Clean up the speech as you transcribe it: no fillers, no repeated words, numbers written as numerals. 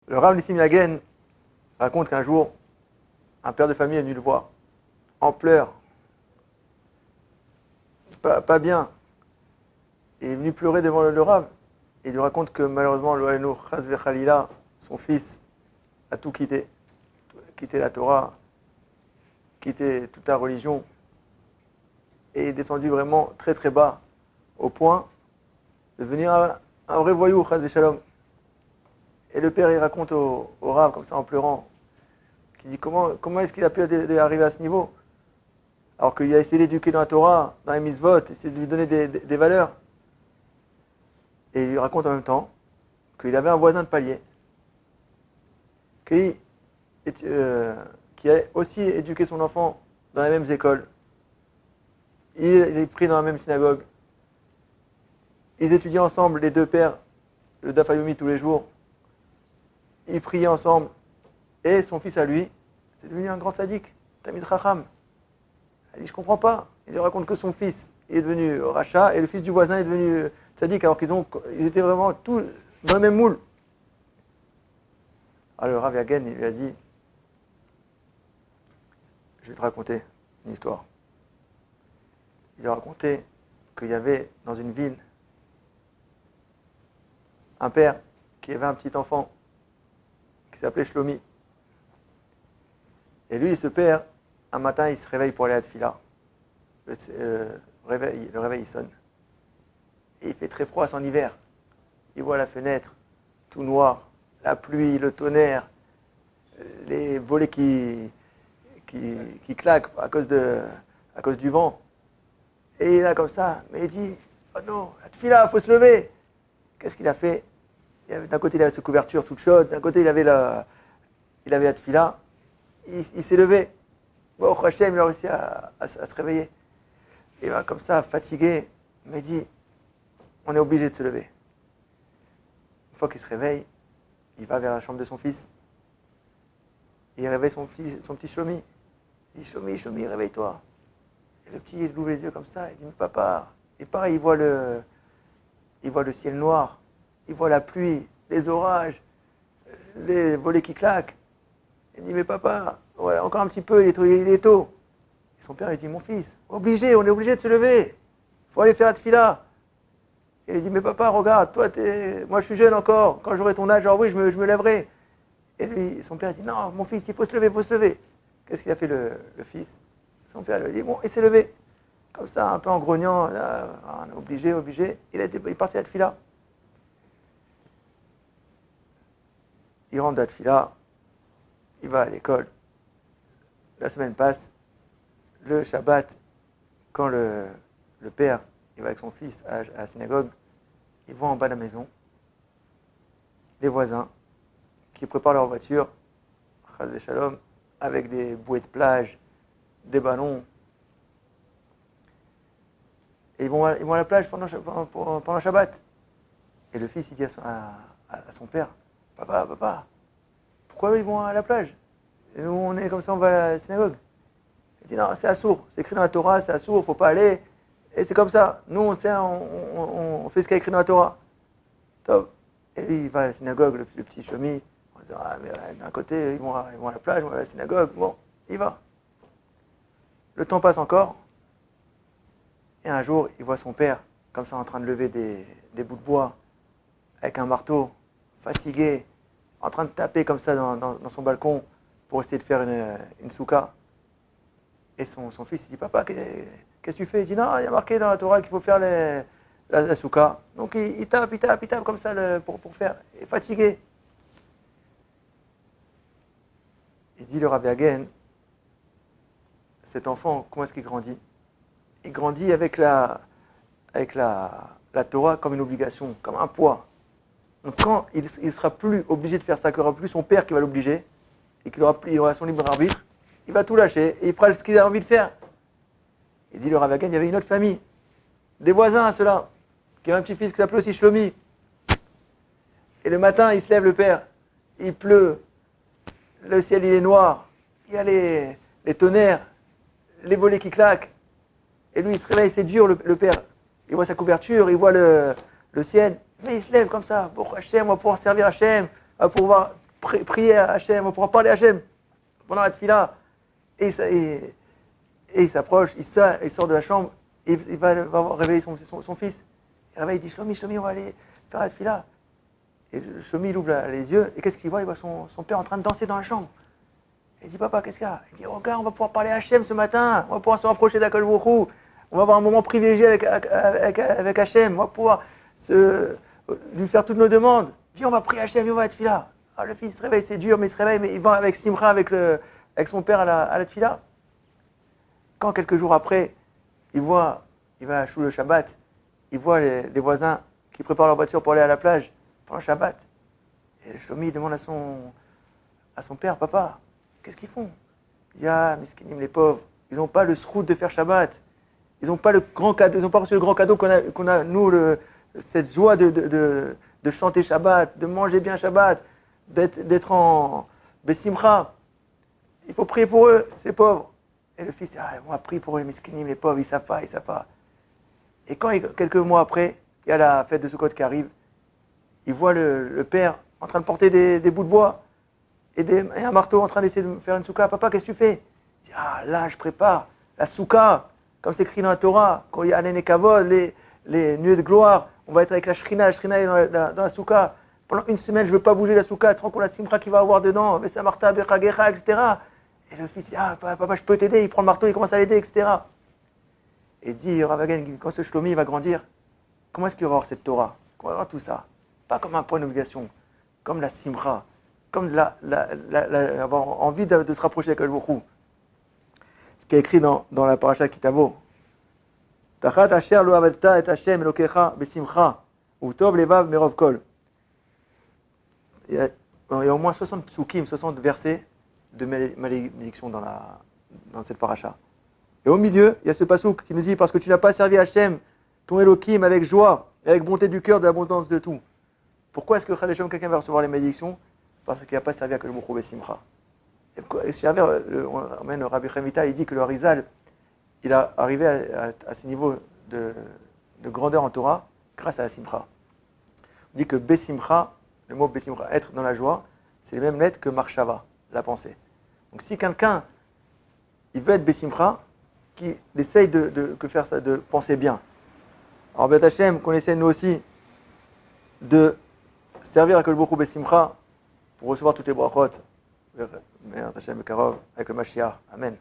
Le Rav Nissim Yagen raconte qu'un jour, un père de famille est venu le voir, en pleurs, pas bien. Il est venu pleurer devant le Rav. Il lui raconte que malheureusement, le Halénou Chas Vechalila, son fils, a tout quitté. Quitté la Torah, quitté toute la religion, et est descendu vraiment très très bas, au point de devenir un vrai voyou, Chas Veshalom. Et le père, il raconte au Rav, comme ça en pleurant, qui dit comment est-ce qu'il a pu arriver à ce niveau, alors qu'il a essayé d'éduquer dans la Torah, dans les mitzvot, essayé de lui donner des valeurs. Et il lui raconte en même temps qu'il avait un voisin de palier qui a aussi éduqué son enfant dans les mêmes écoles. Il est pris dans la même synagogue. Ils étudiaient ensemble, les deux pères, le Daf Yomi tous les jours. Ils priaient ensemble. Et son fils à lui, c'est devenu un grand sadique, Tamid Chacham. Il dit, je ne comprends pas. Il lui raconte que son fils est devenu Racha et le fils du voisin est devenu sadique, alors qu'ils étaient vraiment tous dans le même moule. Alors le Rav Yagen, il lui a dit, je vais te raconter une histoire. Il lui a raconté qu'il y avait dans une ville un père qui avait un petit enfant qui s'appelait Shlomi. Et lui, ce père, un matin, il se réveille pour aller à Tfila. Le réveil, il sonne. Et il fait très froid, c'est en hiver. Il voit la fenêtre, tout noir, la pluie, le tonnerre, les volets qui claquent à cause du vent. Et il est là comme ça, mais il dit, oh non, la Tfila, il faut se lever. Qu'est-ce qu'il a fait? D'un côté, il avait sa couverture toute chaude, d'un côté, il avait la Tfila. Il s'est levé. Bon, Hachem, il a réussi à se réveiller. Et ben, comme ça, fatigué, mais il dit, on est obligé de se lever. Une fois qu'il se réveille, il va vers la chambre de son fils. Il réveille son petit Shlomi. Il dit, Shlomi, réveille-toi. Et le petit, il ouvre les yeux comme ça, il dit, mais papa. Et pareil, il voit le ciel noir, il voit la pluie, les orages, les volets qui claquent. Il dit, mais papa, ouais, encore un petit peu, il est tôt. Et son père, il dit, mon fils, on est obligé de se lever. Il faut aller faire la tfila. Et il dit, mais papa, regarde, moi je suis jeune encore. Quand j'aurai ton âge, alors oui, je me lèverai. Et lui, son père, il dit, non, mon fils, il faut se lever. Qu'est-ce qu'il a fait le fils? Son père lui a dit, bon, il s'est levé. Comme ça, un peu en grognant, obligé. Il est parti à la tfila. Il rentre de la tfila. Il va à l'école. La semaine passe. Le Shabbat, quand le père il va avec son fils à la synagogue, il voit en bas de la maison les voisins qui préparent leur voiture, Chas v'Shalom, avec des bouées de plage, des ballons. Et ils vont à la plage pendant Shabbat. Et le fils il dit à son père, papa, pourquoi ils vont à la plage? Et nous on est comme ça, on va à la synagogue. Il dit non, c'est assourd, c'est écrit dans la Torah, c'est assourd, il ne faut pas aller. Et c'est comme ça, nous on sait, on fait ce qu'il y a écrit dans la Torah. Top. Et lui il va à la synagogue, le petit Shlomi, on va dire, mais d'un côté ils vont à la plage, on va à la synagogue, bon, il va. Le temps passe encore, et un jour il voit son père, comme ça en train de lever des bouts de bois, avec un marteau, fatigué, en train de taper comme ça dans son balcon, pour essayer de faire une souka. Et son fils, il dit, papa, qu'est-ce que tu fais? Il dit, non, il y a marqué dans la Torah qu'il faut faire la souka. Donc il tape comme ça pour faire. Il est fatigué. Il dit, le Rav Yagen, cet enfant, comment est-ce qu'il grandit? Il grandit avec la Torah comme une obligation, comme un poids. Donc quand il ne sera plus obligé de faire ça, qu'il n'y aura plus son père qui va l'obliger, et qu'il aura son libre arbitre, il va tout lâcher et il fera ce qu'il a envie de faire. Il dit le Rav Yagen, il y avait une autre famille, des voisins à ceux-là, qui avaient un petit-fils qui s'appelait aussi Shlomi. Et le matin, il se lève le père, il pleut, le ciel il est noir, il y a les tonnerres, les volets qui claquent. Et lui il se réveille, c'est dur le père. Il voit sa couverture, il voit le ciel, mais il se lève comme ça, pour Hachem, on va pouvoir servir Hachem, on va pouvoir prier à Hachem, on va pouvoir parler à Hachem pendant la tefila. Et il s'approche, il sort de la chambre, et il va réveiller son fils. Il réveille, il dit Shlomi, on va aller faire la tefila. Et Shlomi, il ouvre les yeux, et qu'est-ce qu'il voit? Il voit son père en train de danser dans la chambre. Il dit papa, qu'est-ce qu'il y a? Il dit regarde, on va pouvoir parler à Hachem ce matin, on va pouvoir se rapprocher d'Akadosh Baruch Hu, on va avoir un moment privilégié avec Hachem, on va pouvoir lui faire toutes nos demandes. Viens, on va prier Hachem, on va à la tefila. Ah, le fils se réveille, c'est dur, mais il se réveille, mais il va avec Simcha, avec son père à la tefila. Quand quelques jours après, il va à Shul le Shabbat, il voit les voisins qui préparent leur voiture pour aller à la plage pendant le Shabbat. Et Shlomi demande à son père, papa, qu'est-ce qu'ils font? Il dit, ah, miskinim, les pauvres, ils n'ont pas le srout de faire Shabbat. Ils n'ont pas le grand cadeau, ils n'ont pas reçu le grand cadeau qu'on a nous, cette joie de chanter Shabbat, de manger bien Shabbat, d'être en Bessimcha. Il faut prier pour eux, ces pauvres. Et le fils, on va prier pour eux, miskinim, les pauvres, ils savent pas. Et quand, quelques mois après, il y a la fête de Sukkot qui arrive, il voit le père en train de porter des bouts de bois et un marteau en train d'essayer de faire une soukha. Papa, qu'est-ce que tu fais? Il dit, là, je prépare la soukha, comme c'est écrit dans la Torah, quand il y a Anen et Kavod, les nuées de gloire, on va être avec la shrina est dans la soukha. Pendant une semaine, je ne veux pas bouger la soukha, tu te rends compte la simcha qu'il va avoir dedans, Vesamarta, Bechagecha, etc. Et le fils dit, papa, je peux t'aider, il prend le marteau, il commence à l'aider, etc. Et dit Rav Hagen, quand ce Shlomi va grandir, comment est-ce qu'il va avoir cette Torah? Comment il va avoir tout ça? Pas comme un point d'obligation, comme la simcha, comme avoir envie de se rapprocher avec Al-Boukhou. Ce qui est écrit dans la paracha Kitavo. Tachat asher lo avalta et Hashem elokecha besimcha, utov levav merov kol. Il y a au moins 60 psukim, 60 versets de malédiction dans cette paracha. Et au milieu, il y a ce pasouk qui nous dit, parce que tu n'as pas servi Hachem, ton Elohim, avec joie, et avec bonté du cœur, de l'abondance de tout. Pourquoi est-ce que quelqu'un va recevoir les malédictions? Parce qu'il n'a pas servi à que le Boukhou Bessimcha. Le Rabbi Chemita, il dit que le Harizal, il a arrivé à ce niveau de grandeur en Torah grâce à la Simcha. On dit que Bessimcha, le mot Bessimcha, être dans la joie, c'est les mêmes lettres que Marshava, la pensée. Donc si quelqu'un, il veut être Bessimcha, qu'il essaye de faire ça, de penser bien. Alors Bet Hashem, qu'on essaie nous aussi de servir avec le Boukhou Bessimcha pour recevoir toutes les brachot, avec le Mashiach. Amen.